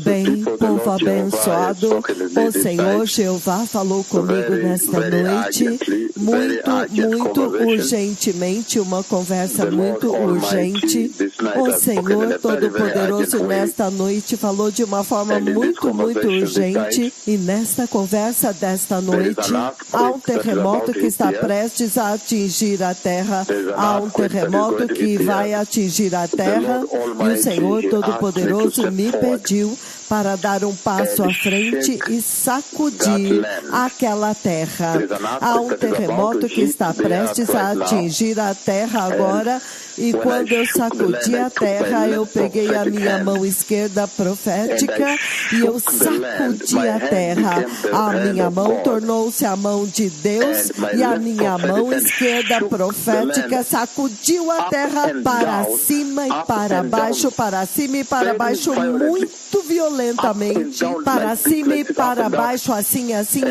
Bem, povo abençoado, o Senhor Jeová falou comigo nesta noite, muito urgentemente, uma conversa muito urgente. O Senhor Todo-Poderoso nesta noite falou de uma forma muito urgente, e nesta conversa desta noite, há um terremoto que está prestes a atingir a terra, há um terremoto que vai atingir a terra, e o Senhor Todo-Poderoso me pediu para dar um passo à frente e sacudir aquela terra. Há um terremoto que está prestes a atingir a terra agora, e quando eu sacudi a terra, eu peguei a minha mão esquerda profética e eu sacudi a terra. A minha mão tornou-se a mão de Deus e a minha mão esquerda profética sacudiu a terra para cima e para baixo, para cima e para baixo, muito violentamente, para cima e para baixo, assim,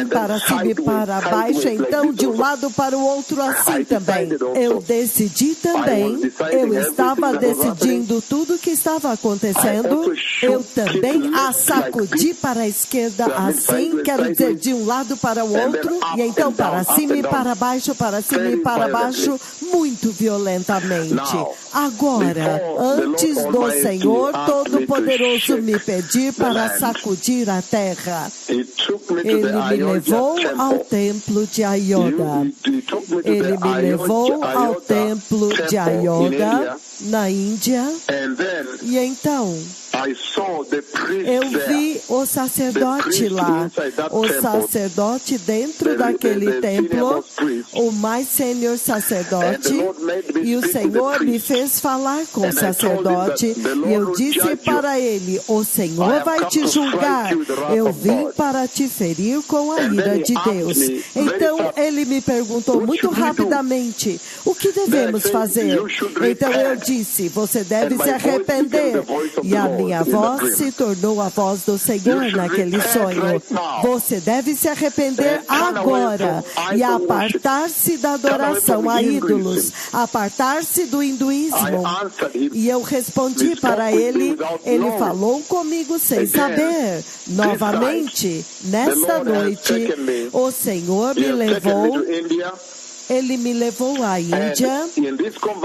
para cima e para baixo, então de um lado para o outro, assim também. Eu decidi também, eu estava decidindo tudo o que estava acontecendo, eu também a sacudi para a esquerda, assim, quero dizer, de um lado para o outro, e então para cima e para baixo, para cima e para baixo, muito violentamente. Agora, antes do Senhor Todo-Poderoso me pedir para sacudir a terra, Ele me levou ao templo de Ayodhya. Ele me levou ao templo de Ayodhya, na Índia, e então eu vi o sacerdote lá, o sacerdote dentro daquele templo, o mais sênior sacerdote, e o Senhor me fez falar com o sacerdote, e eu disse para ele, o Senhor vai te julgar, eu vim para te ferir com a ira de Deus. Então ele me perguntou muito rapidamente, o que devemos fazer? Então eu disse, você deve se arrepender, e a minha voz se tornou a voz do Senhor naquele sonho. Você deve se arrepender agora e apartar-se da adoração a ídolos, apartar-se do hinduísmo. E eu respondi para ele, ele falou comigo sem saber. Novamente, nesta noite, o Senhor me levou. Ele me levou à Índia,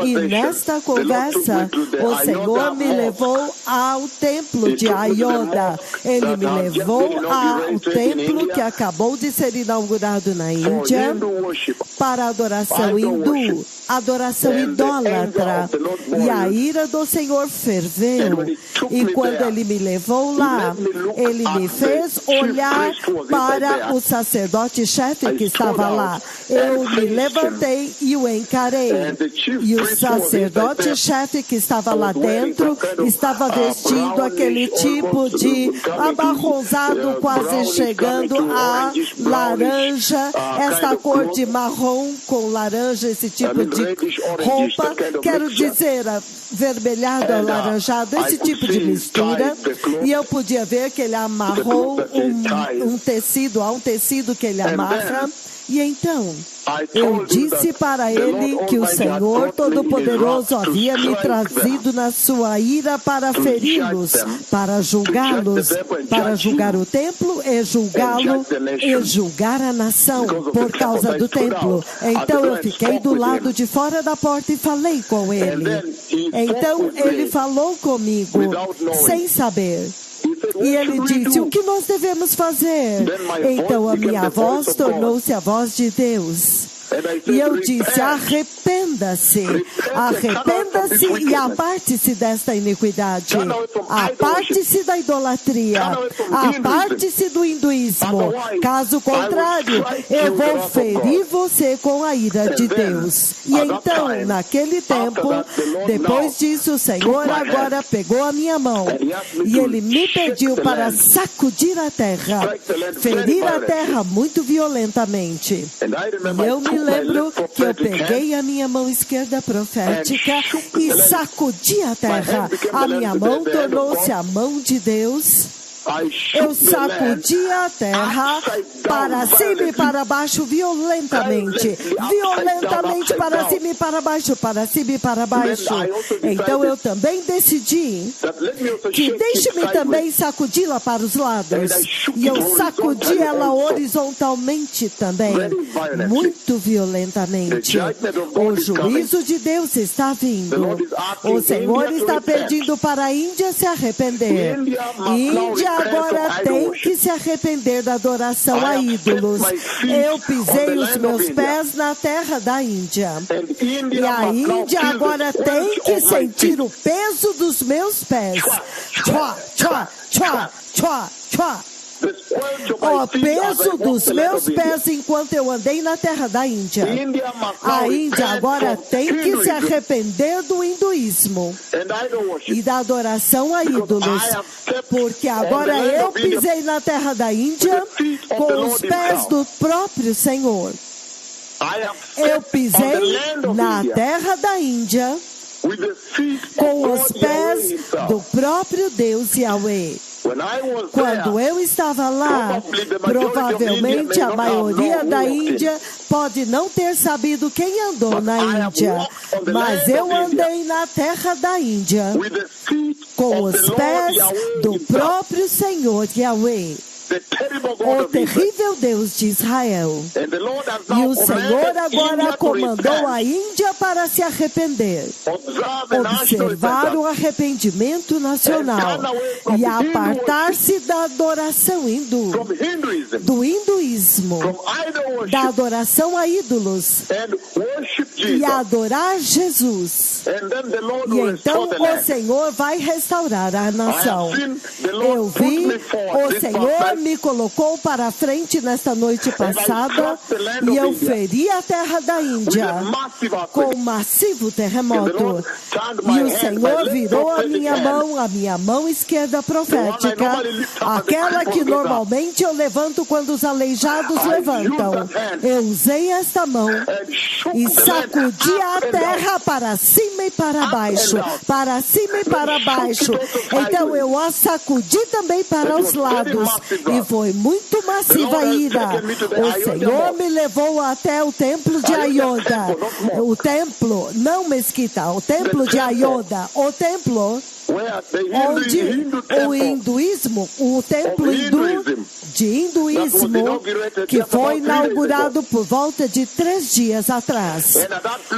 e nesta conversa, o Senhor me levou ao templo de Ayodhya. Ele me levou ao templo que acabou de ser inaugurado na Índia para adoração hindu, adoração idólatra. E a ira do Senhor ferveu. E quando Ele me levou lá, Ele me fez olhar para o sacerdote-chefe que estava lá. Eu me levantei e o encarei. E o sacerdote-chefe que estava lá dentro estava vestindo aquele tipo de amarronzado, quase chegando a laranja, esta cor de marrom com laranja, esse tipo de roupa, quero dizer, avermelhado, alaranjado, esse tipo de mistura. E eu podia ver que ele amarrou um tecido, há um tecido que ele amarra. E então, eu disse para ele que o Senhor Todo-Poderoso havia me trazido na sua ira para feri-los, para julgá-los, para julgar o templo e julgá-lo e julgar a nação por causa do templo. Então eu fiquei do lado de fora da porta e falei com ele. Então ele falou comigo, sem saber. E ele disse, o que nós devemos fazer? Então a minha voz tornou-se a voz de Deus. E eu disse, arrependa-se e aparte-se desta iniquidade, aparte-se da idolatria, aparte-se do hinduísmo. Caso contrário, eu vou ferir você com a ira de Deus. E então, naquele tempo, depois disso, o Senhor agora pegou a minha mão e Ele me pediu para sacudir a terra, ferir a terra muito violentamente. E eu me lembro que eu peguei a minha mão esquerda profética e sacudi a terra. A minha mão tornou-se a mão de Deus. Eu sacudi a terra para cima e para baixo violentamente. Violentamente para cima e para baixo, para cima e para baixo. Então eu também decidi que deixe-me também sacudi-la para os lados. E eu sacudi ela horizontalmente também, muito violentamente. O juízo de Deus está vindo. O Senhor está pedindo para a Índia se arrepender. Índia agora tem que se arrepender da adoração a ídolos. Eu pisei os meus pés na terra da Índia. E a Índia agora tem que sentir o peso dos meus pés. Tchá, tchá, tchá, tchá, tchá. O peso dos meus pés enquanto eu andei na terra da Índia. A Índia agora tem que se arrepender do hinduísmo e da adoração a ídolos, porque agora eu pisei na terra da Índia com os pés do próprio Senhor. Eu pisei na terra da Índia com os pés do próprio Deus Yahweh. Quando eu estava lá, provavelmente a maioria da Índia pode não ter sabido quem andou na Índia, mas eu andei na terra da Índia com os pés do próprio Senhor Yahweh, o terrível Deus de Israel. E o Senhor agora comandou a Índia para se arrepender, observar o arrependimento nacional e apartar-se da adoração hindu, do hinduísmo, da adoração a ídolos e adorar Jesus. E então o Senhor vai restaurar a nação. Eu vi, o Senhor me colocou para frente nesta noite passada e eu feri a terra da Índia com um massivo terremoto. E o Senhor virou a minha mão esquerda profética, aquela que normalmente eu levanto quando os aleijados levantam. Eu usei esta mão e sacudi a terra para cima e para baixo, para cima e para baixo. Então eu a sacudi também para os lados. E foi muito massiva a ira. O Senhor me levou até o templo de Ayoda. O templo, não mesquita, o templo de Ayoda. O templo onde o hinduísmo, o templo de hinduísmo, que foi inaugurado por volta de 3 dias atrás.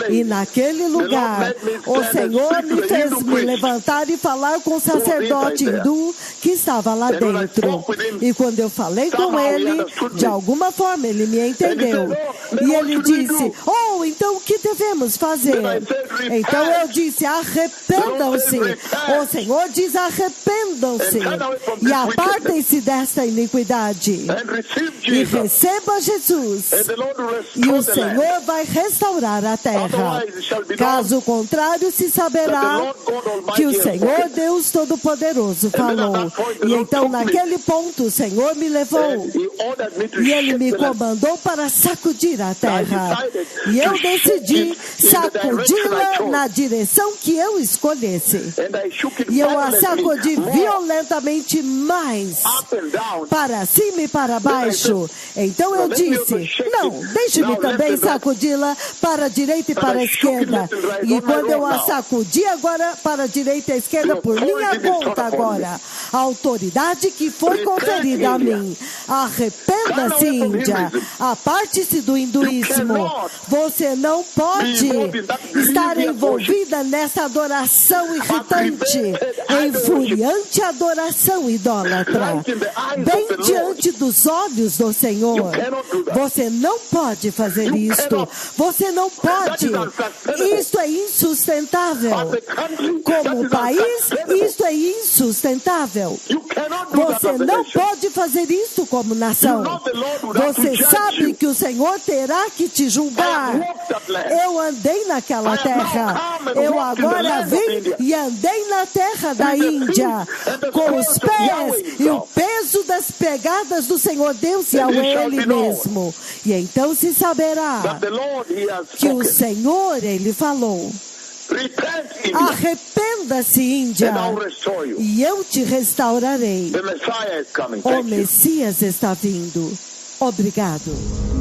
E naquele lugar, o Senhor me fez me levantar e falar com o sacerdote hindu que estava lá dentro. E quando eu falei com ele, de alguma forma ele me entendeu. E ele disse, então o que devemos fazer? Então eu disse, arrependam-se. O Senhor diz, arrependam-se e apartem-se desta iniquidade e receba Jesus. E o Senhor vai restaurar a terra. Caso contrário, se saberá que o Senhor Deus Todo-Poderoso falou. E então naquele ponto o Senhor me levou e Ele me comandou para sacudir a terra. E eu decidi sacudi-la na direção que eu escolhesse. E eu a sacudi violentamente mais para cima e para baixo. Então eu disse, não, deixe-me também sacudi-la para a direita e para a esquerda. E quando eu a sacudi agora para a direita e a esquerda, por minha conta agora, a autoridade que foi conferida a mim. Arrependa-se, Índia. Aparte-se do hinduísmo. Você não pode estar envolvida nessa adoração irritante, infuriante adoração idólatra, bem diante dos olhos do Senhor. Você não pode fazer isto. Você não pode. Isto é insustentável. Como país, isto é insustentável. Você não pode fazer isto como nação. Você sabe que o Senhor terá que te julgar. Eu andei naquela terra. Eu agora vim e andei na terra da Índia, com os pés e o peso das pegadas do Senhor Deus e ao Ele mesmo. E então se saberá que o Senhor, Ele falou. Repent, India, Arrependa-se, Índia, and I'll restore you. e eu te restaurarei. The Messiah is coming. O Thank you. Messias está vindo. Obrigado.